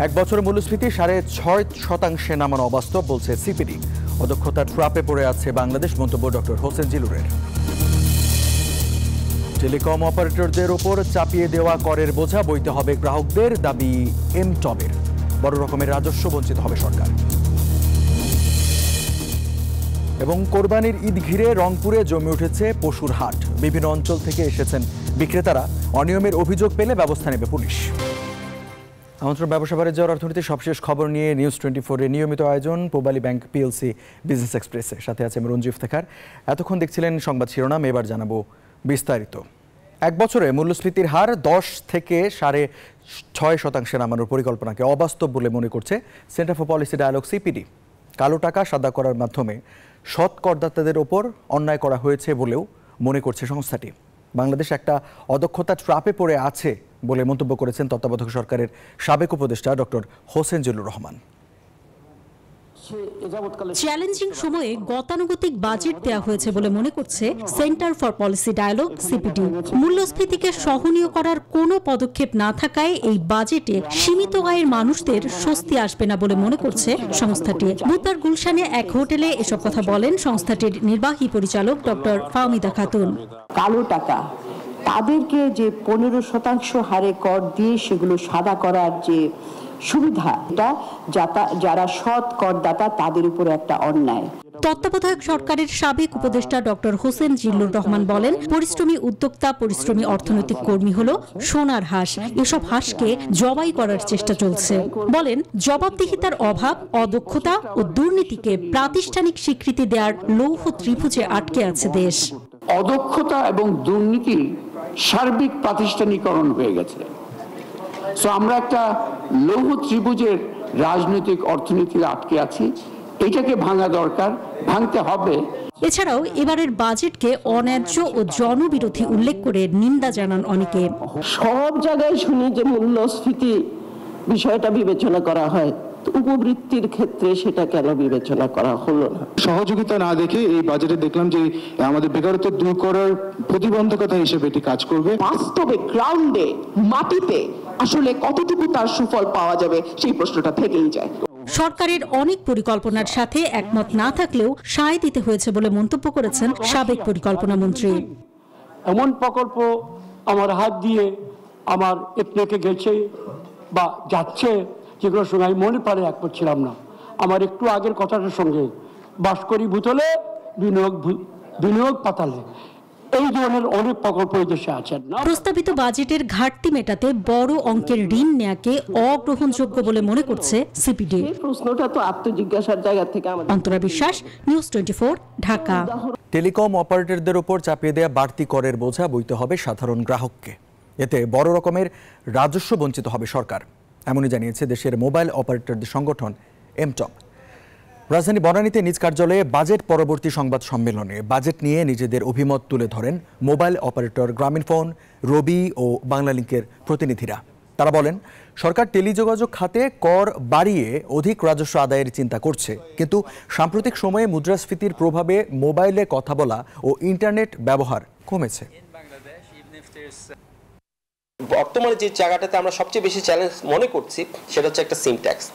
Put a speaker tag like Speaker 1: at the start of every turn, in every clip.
Speaker 1: এক বছরের মূল্যস্ফীতি 6.5% নামানো অবাস্তব বলছে সিপিডি। অদক্ষতার ট্র্যাপে পড়ে আছে বাংলাদেশ, মন্তব্য ডক্টর হোসেন জিলুরের। টেলিকম অপারেটরদের ওপর চাপিয়ে দেওয়া করের বোঝা বইতে হবে গ্রাহকদের, দাবি এমটবের। বড় রকমের রাজস্ব বঞ্চিত হবে সরকার। এবং কোরবানির ঈদ ঘিরে রংপুরে জমে উঠেছে পশুর হাট। বিভিন্ন অঞ্চল থেকে এসেছেন বিক্রেতারা। অনিয়মের অভিযোগ পেলে ব্যবস্থা নেবে পুলিশ। আমন্ত্রণ ব্যবসা বাণিজ্যের অর্থনীতির সবশেষ খবর নিয়ে নিউজ 24 এর নিয়মিত আয়োজন পূবালী ব্যাংক পিএলসি বিজনেস এক্সপ্রেসে। সাথে আছে রঞ্জু ইফতেখার। এতক্ষণ দেখছিলেন সংবাদ শিরোনাম, এবার জানাবো বিস্তারিত। এক বছরে মূল্যস্ফীতির হার 10 থেকে 6.5% নামানোর পরিকল্পনাকে অবাস্তব বলে মনে করছে centre for policy dialogue CPD. কালো টাকা সাদা করার মাধ্যমে সৎ করদাতাদের ওপর অন্যায় করা হয়েছে বলেও মনে করছে সংস্থাটি। বাংলাদেশ একটা অদক্ষতা ট্র্যাপে পড়ে আছে বলে মন্তব্য করেছেন তত্ত্বাবধায়ক সরকারের সাবেক উপদেষ্টা ডক্টর হোসেন জিল্লুর রহমান।
Speaker 2: চ্যালেঞ্জিং সময়ে গতানুগতিক বাজেট দেওয়া হয়েছে বলে মনে করছে centre for policy dialogue CPD. মূল্যস্ফীতিকে সহনীয় করার কোনো পদক্ষেপ না থাকায় এই বাজেটে সীমিত আয়ের মানুষদের স্বস্তি আসবে না বলে মনে করছে সংস্থাটি। বুধবার গুলশানে এক হোটেলে এসব কথা বলেন সংস্থাটির নির্বাহী পরিচালক ডক্টর ফাহমিদা খাতুন।
Speaker 3: কালো টাকা তাদেরকে যে 15% হারে কর দিয়ে সেগুলো সাদা করার যে সুবিধা, এটা যারা সৎ করদাতা তাদের উপর একটা অন্যায়।
Speaker 2: তত্ত্বাবধায়ক সরকারের সাবেক উপদেষ্টা ডক্টর হোসেন জিল্লুর রহমান বলেন, পরিশ্রমী উদ্যোক্তা, পরিশ্রমী অর্থনৈতিক কর্মী হলো সোনার হাঁস। এসব হাঁসকে জবাই করার চেষ্টা চলছে। বলেন, জবাবদিহিতার অভাব, অদক্ষতা ও দুর্নীতিকে প্রাতিষ্ঠানিক স্বীকৃতি দেওয়ার লৌহ ত্রিভুজে আটকে আছে দেশ।
Speaker 4: অদক্ষতা এবং দুর্নীতির সার্বিক প্রাতিষ্ঠানিকরণ হয়ে গেছে। আমরা একটা লৌহ ত্রিভুজের রাজনৈতিক অর্থনীতিতে আটকে আছি। এটাকে ভাঙা দরকার, ভাঙতে হবে।
Speaker 2: এছাড়াও এবারের বাজেটকে অন্যায্য ও জনবিরোধী উল্লেখ করে নিন্দা জানান অনেকে।
Speaker 3: সব জায়গায় শুনি যে মূল্যস্ফীতি বিষয়টা বিবেচনা করা হয়, উপবৃত্তির ক্ষেত্রে সেটা কেন বিবেচনা করা হলো না?
Speaker 5: সহযোগিতা না দেখে এই বাজেটে দেখলাম যে আমাদের বেকারত্ব দূর করার প্রতিবন্ধকতা হিসেবে এটি কাজ করবে।
Speaker 6: বাস্তবে গ্রাউন্ডে মাটিতে আসলে কতটুকু তার সুফল পাওয়া যাবে সেই প্রশ্নটা থেকেই যায়।
Speaker 2: সরকারের অনেক পরিকল্পনার সাথে একমত না থাকলেও সায় দিতে হয়েছে বলে মন্তব্য করেছেন সাবেক পরিকল্পনা মন্ত্রী।
Speaker 7: এমন প্রকল্প আমার হাত দিয়ে আমার এপনেকে গেছে বা যাচ্ছে, যেগুলোর সঙ্গে আমি মনে পারে এক করছিলাম না। আমার একটু আগের কথাটার সঙ্গে বাসকরি ভূতলে বিনিয়োগ পাতালে, এই ধরনের অনেক প্রকল্প এই দেশে আছেন।
Speaker 2: প্রস্তাবিত বাজেটের ঘাটতি মেটাতে বড় অঙ্কের ঋণ নেয়াকে অগ্রহণযোগ্য বলে মনে করছে সিপিডি।
Speaker 3: প্রশ্নটা তো আত্মজিজ্ঞাসার জায়গা থেকে।
Speaker 2: অন্তরা বিশ্বাস, নিউজ 24, ঢাকা।
Speaker 1: টেলিকম অপারেটরদের ওপর চাপিয়ে দেয়া বাড়তি করের বোঝা বইতে হবে সাধারণ গ্রাহককে। এতে বড় রকমের রাজস্ব বঞ্চিত হবে সরকার, এমনই জানিয়েছে দেশের মোবাইল অপারেটরদের সংগঠন এমটব। রাজধানী বনানীতে নিজ কার্যালয়ে বাজেট পরবর্তী সংবাদ সম্মেলনে বাজেট নিয়ে নিজেদের অভিমত তুলে ধরেন মোবাইল অপারেটর গ্রামীণফোন, রবি ও বাংলালিংকের প্রতিনিধিরা। তারা বলেন, সরকার টেলিযোগাযোগ খাতে কর বাড়িয়ে অধিক রাজস্ব আদায়ের চিন্তা করছে, কিন্তু সাম্প্রতিক সময়ে মুদ্রাস্ফীতির প্রভাবে মোবাইলে কথা বলা ও ইন্টারনেট ব্যবহার কমেছে।
Speaker 8: বর্তমানে যে জায়গাটাতে আমরা সবচেয়ে বেশি চ্যালেঞ্জ মনে করছি সেটা হচ্ছে একটা সিম ট্যাক্স।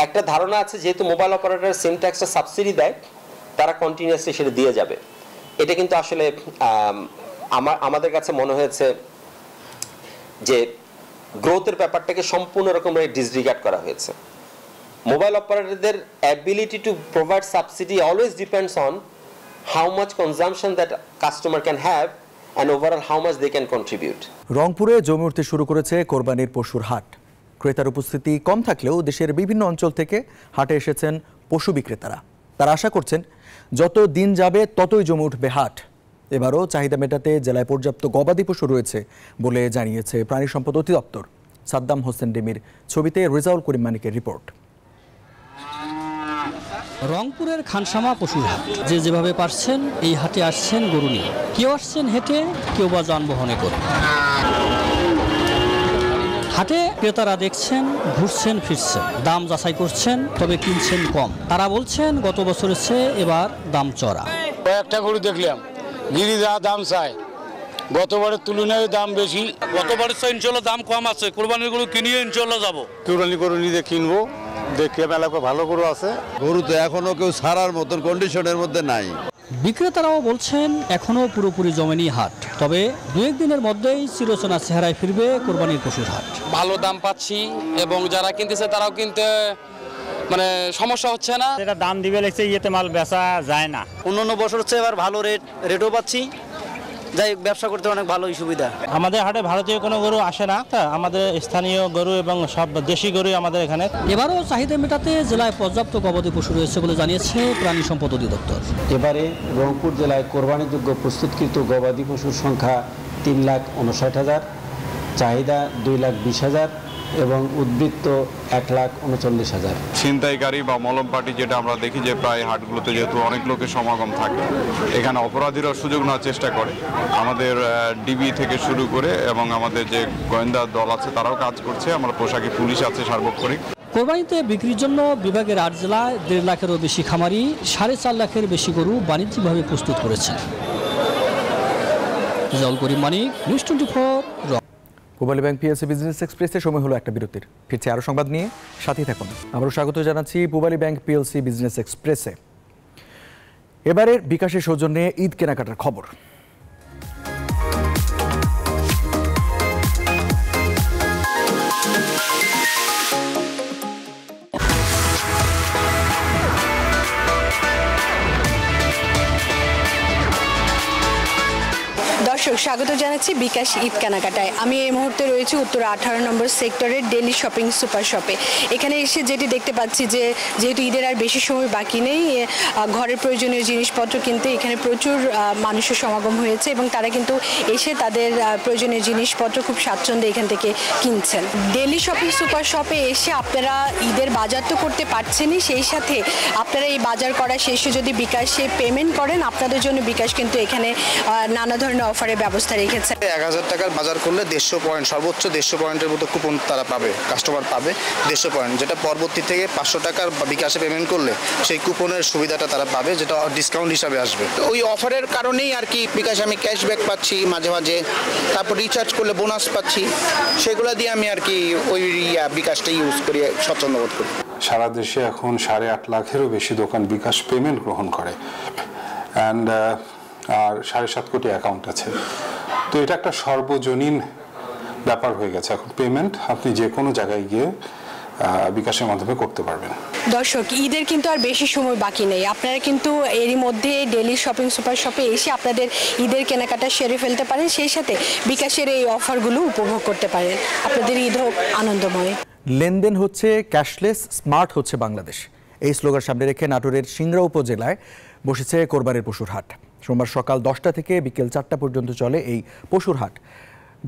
Speaker 8: একটা ধারণা আছে যেহেতু মোবাইল অপারেটর সিম ট্যাক্সটা সাবসিডি দেয়, তারা কন্টিনিউয়াসলি সেটা দিয়ে যাবে। এটা কিন্তু আসলে আমাদের কাছে মনে হয়েছে যে গ্রোথের ব্যাপারটাকে সম্পূর্ণ রকমের ডিসরিগার্ড করা হয়েছে। মোবাইল অপারেটরদের ability to provide subsidy always depends on how much consumption that customer can have and overall how much they can contribute.
Speaker 1: রংপুরে জমে উঠতে শুরু করেছে কোরবানির পশুর হাট। ক্রেতার উপস্থিতি কম থাকলেও দেশের বিভিন্ন অঞ্চল থেকে হাটে এসেছেন পশু বিক্রেতারা। তারা আশা করছেন যত দিন যাবে ততই জমে উঠবে হাট। এবারও চাহিদা মেটাতে জেলায় পর্যাপ্ত গবাদি পশু রয়েছে বলে জানিয়েছে প্রাণী সম্পদ অধিদপ্তর। সাদ্দাম হোসেন ডেমির ছবিতে রেজাউল করিম মানিকের রিপোর্ট।
Speaker 9: রংপুরের খানসামা পশুর হাট, যে যেভাবে পারছেন এই হাটে আসছেন গরু নিয়ে। কেউ আসছেন হেঁটে, কেউ বা যানবাহনে করে। হাটে ক্রেতারা দেখছেন, ঘুরছেন, ফিরছেন, দাম যাচাই করছেন, তবে কিনছেন কম। তারা বলছেন গত বছরের চেয়ে এবার দাম চড়া।
Speaker 10: একটা গরু দেখলাম, গিরি যা দাম চায় গতবারের তুলনায় দাম বেশি। গতবারের তো ইনশাল্লাহ দাম কম আছে, কোরবানির গরু কিনিয়ে ইনশাল্লাহ যাবো।
Speaker 11: কোরবানি গরু নিজে কিনবো, দেখে মেলা ভালো গরু আছে।
Speaker 12: গরু তো এখনো কেউ ছাড়ার মতন কন্ডিশনের মধ্যে নাই।
Speaker 9: বিক্রেতারাও বলছেন এখনো পুরোপুরি জমেনি হাট, তবে দু একদিনের মধ্যেই চিরচেনা চেহারায় ফিরবে কোরবানির পশুর হাট।
Speaker 13: ভালো দাম পাচ্ছি এবং যারা কিনতেছে তারাও কিনতে মানে সমস্যা হচ্ছে না।
Speaker 14: যেটা দাম দিবে লাগছে ইয়েতে মাল বেচা যায় না।
Speaker 15: অন্যান্য বছর হচ্ছে এবার ভালো রেটও পাচ্ছি, যাই ব্যবসা করতে অনেক ভালোই সুবিধা।
Speaker 14: আমাদের হাটে ভারতীয় কোনো গরু আসে না, আমাদের স্থানীয় গরু এবং সব দেশি গরু আমাদের এখানে।
Speaker 9: এবারও চাহিদা মেটাতে জেলায় পর্যাপ্ত গবাদি পশু রয়েছে বলে জানিয়েছে প্রাণী সম্পদ অধিদপ্তর।
Speaker 16: এবারে রংপুর জেলায় কোরবানিযোগ্য প্রস্তুতকৃত গবাদি পশুর সংখ্যা 3,59,000, চাহিদা 2,20,000 এবং উদ্বৃত্ত 1,39,000।
Speaker 17: ছিনতাইকারী বা মলম পার্টি যেটা আমরা দেখি যে প্রায় হাটগুলোতে যেহেতু অনেক লোকের সমাগম থাকে, এখানে অপরাধীরা সুযোগ নেওয়ার চেষ্টা করে। আমাদের ডিবি থেকে শুরু করে এবং আমাদের যে গোয়েন্দা দল আছে তারাও কাজ করছে, আমরা পোশাকি পুলিশ আছে সার্বক্ষণিক।
Speaker 9: কোরবানিতে বিক্রির জন্য বিভাগের 8 জেলায় 1.5 লাখেরও বেশি খামারি 4.5 লাখের বেশি গরু বাণিজ্যিকভাবে প্রস্তুত করেছে। Jal Karim Manik, news 24।
Speaker 1: Pubali bank PLC business এক্সপ্রেসে সময় হলো একটা বিরতির। ফিরছে আরও সংবাদ নিয়ে, সাথেই থাকুন। আবারও স্বাগত জানাচ্ছি পূবালী ব্যাংক পিএলসি বিজনেস এক্সপ্রেসে। এবারের বিকাশের সৌজন্যে ঈদ কেনাকাটার খবর।
Speaker 18: দর্শক স্বাগত জানাচ্ছি বিকাশ ঈদ কেনাকাটায়। আমি এই মুহূর্তে রয়েছি উত্তর 18 নম্বর সেক্টরের ডেলি শপিং সুপার শপে। এখানে এসে যেটি দেখতে পাচ্ছি যে যেহেতু ঈদের আর বেশি সময় বাকি নেই, ঘরের প্রয়োজনীয় জিনিসপত্র কিনতে এখানে প্রচুর মানুষের সমাগম হয়েছে এবং তারা কিন্তু এসে তাদের প্রয়োজনীয় জিনিসপত্র খুব স্বাচ্ছন্দ্যে এখান থেকে কিনছেন। ডেলি শপিং সুপার শপে এসে আপনারা ঈদের বাজার তো করতে পারছেনই, সেই সাথে আপনারা এই বাজার করা শেষে যদি বিকাশে পেমেন্ট করেন, আপনাদের জন্য বিকাশ কিন্তু এখানে নানা ধরনের অফারের ব্যবস্থা রেখেছে।
Speaker 19: 1000 টাকার বাজার করলে 150 পয়েন্ট, সর্বোচ্চ 150 পয়েন্টের মতো কুপন তারা পাবে, কাস্টমার পাবে 150 পয়েন্ট, যেটা পরবর্তী থেকে 500 টাকার বিকাশে পেমেন্ট করলে সেই কুপনের সুবিধাটা তারা পাবে, যেটা ডিসকাউন্ট হিসাবে আসবে।
Speaker 20: ওই অফারের কারণেই আর কি বিকাশ আমি ক্যাশব্যাক পাচ্ছি মাঝে মাঝে, তারপর রিচার্জ করলে বোনাস পাচ্ছি, সেগুলো দিয়ে আমি আর কি ওই বিকাশটা ইউজ করি, স্বচ্ছন্দ বোধ করি।
Speaker 21: সারা দেশে এখন 8.5 লাখেরও বেশি দোকান বিকাশ পেমেন্ট গ্রহণ করে, অ্যান্ড আর 7.5 কোটি অ্যাকাউন্ট আছে। তো এটা একটা সর্বজনীন ব্যাপার হয়ে গেছে। এখন পেমেন্ট আপনি যে কোনো জায়গায় গিয়ে বিকাশের মাধ্যমে করতে পারবেন।
Speaker 18: দর্শক ঈদের কিন্তু আর বেশি সময় বাকি নেই, আপনারা কিন্তু এরই মধ্যে ডেলি শপিং সুপার শপে এসে আপনাদের ঈদের কেনাকাটা সেরে ফেলতে পারেন, সেই সাথে বিকাশের এই অফারগুলো উপভোগ করতে পারেন। আপনাদের ঈদ হোক আনন্দময়।
Speaker 1: লেনদেন হচ্ছে ক্যাশলেস, স্মার্ট হচ্ছে বাংলাদেশ, এই স্লোগান সামনে রেখে নাটোরের সিংড়া উপজেলায় বসেছে কোরবানির পশুর হাট। সোমবার সকাল 10টা থেকে বিকেল 4টা পর্যন্ত চলে এই পশুর হাট।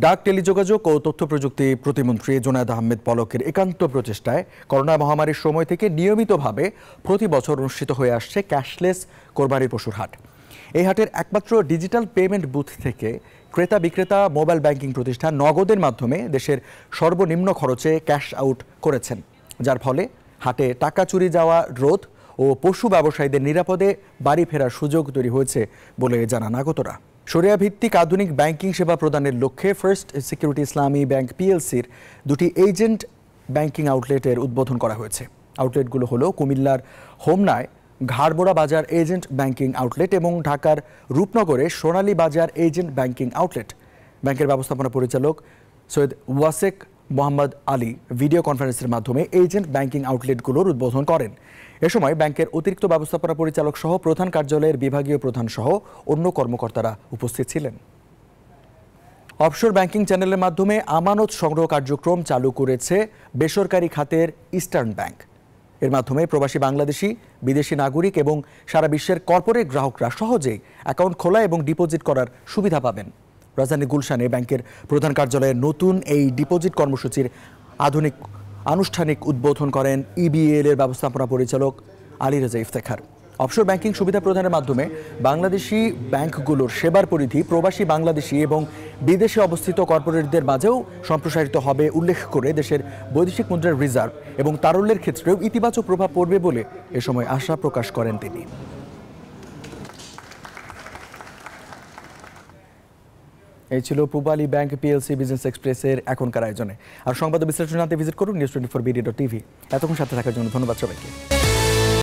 Speaker 1: ডাক, টেলিযোগাযোগ ও তথ্য প্রযুক্তি প্রতিমন্ত্রী জোনায়েদ আহমেদ পলকের একান্ত প্রচেষ্টায় করোনা মহামারীর সময় থেকে নিয়মিতভাবে প্রতি বছর অনুষ্ঠিত হয়ে আসছে ক্যাশলেস কোরবানির পশুর হাট। এই হাটের একমাত্র ডিজিটাল পেমেন্ট বুথ থেকে ক্রেতা বিক্রেতা মোবাইল ব্যাংকিং প্রতিষ্ঠান নগদের মাধ্যমে দেশের সর্বনিম্ন খরচে ক্যাশ আউট করেছেন, যার ফলে হাটে টাকা চুরি যাওয়া রোধ ও পশু ব্যবসায়ীদের নিরাপদে বাড়ি ফেরার সুযোগ তৈরি হয়েছে বলে জানান আগতরা। শরিয়া ভিত্তিক আধুনিক ব্যাংকিং সেবা প্রদানের লক্ষ্যে ফার্স্ট সিকিউরিটি ইসলামী ব্যাংক পিএলসির 2টি এজেন্ট ব্যাংকিং আউটলেটের উদ্বোধন করা হয়েছে। আউটলেটগুলো হলো কুমিল্লার হোমনায় ঘাড়বোড়া বাজার এজেন্ট ব্যাংকিং আউটলেট এবং ঢাকার রূপনগরে সোনালী বাজার এজেন্ট ব্যাংকিং আউটলেট। ব্যাংকের ব্যবস্থাপনা পরিচালক সৈয়দ ওয়াসেক মোহাম্মদ আলী ভিডিও কনফারেন্সের মাধ্যমে এজেন্ট ব্যাংকিং আউটলেটগুলোর উদ্বোধন করেন। এ সময় ব্যাংকের অতিরিক্ত ব্যবস্থাপনা পরিচালক সহ প্রধান কার্যালয়ের বিভাগীয় প্রধান সহ অন্য কর্মকর্তারা উপস্থিত ছিলেন। অফশোর ব্যাংকিং চ্যানেলের মাধ্যমে আমানত সংগ্রহ কার্যক্রম চালু করেছে বেসরকারি খাতের ইস্টার্ন ব্যাংক। এর মাধ্যমে প্রবাসী বাংলাদেশি, বিদেশি নাগরিক এবং সারা বিশ্বের কর্পোরেট গ্রাহকরা সহজেই অ্যাকাউন্ট খোলা এবং ডিপোজিট করার সুবিধা পাবেন। রাজধানী গুলশানে ব্যাংকের প্রধান কার্যালয়ের নতুন এই ডিপোজিট কর্মসূচির আনুষ্ঠানিক উদ্বোধন করেন ইবিএল এর ব্যবস্থাপনা পরিচালক আলী রেজা ইফতেখার। অফশোর ব্যাংকিং সুবিধা প্রদানের মাধ্যমে বাংলাদেশি ব্যাংকগুলোর সেবার পরিধি প্রবাসী বাংলাদেশি এবং বিদেশে অবস্থিত কর্পোরেটদের মাঝেও সম্প্রসারিত হবে উল্লেখ করে দেশের বৈদেশিক মুদ্রার রিজার্ভ এবং তারল্যের ক্ষেত্রেও ইতিবাচক প্রভাব পড়বে বলে এ সময় আশা প্রকাশ করেন তিনি। এই ছিল পূবালী ব্যাংক পিএলসি বিজনেস এক্সপ্রেসের এখনকার আয়োজনে। আর সংবাদ বিশ্লেষণ জানতে ভিজিট করুন news24bd.tv। এতক্ষণ সাথে থাকার জন্য ধন্যবাদ সবাইকে।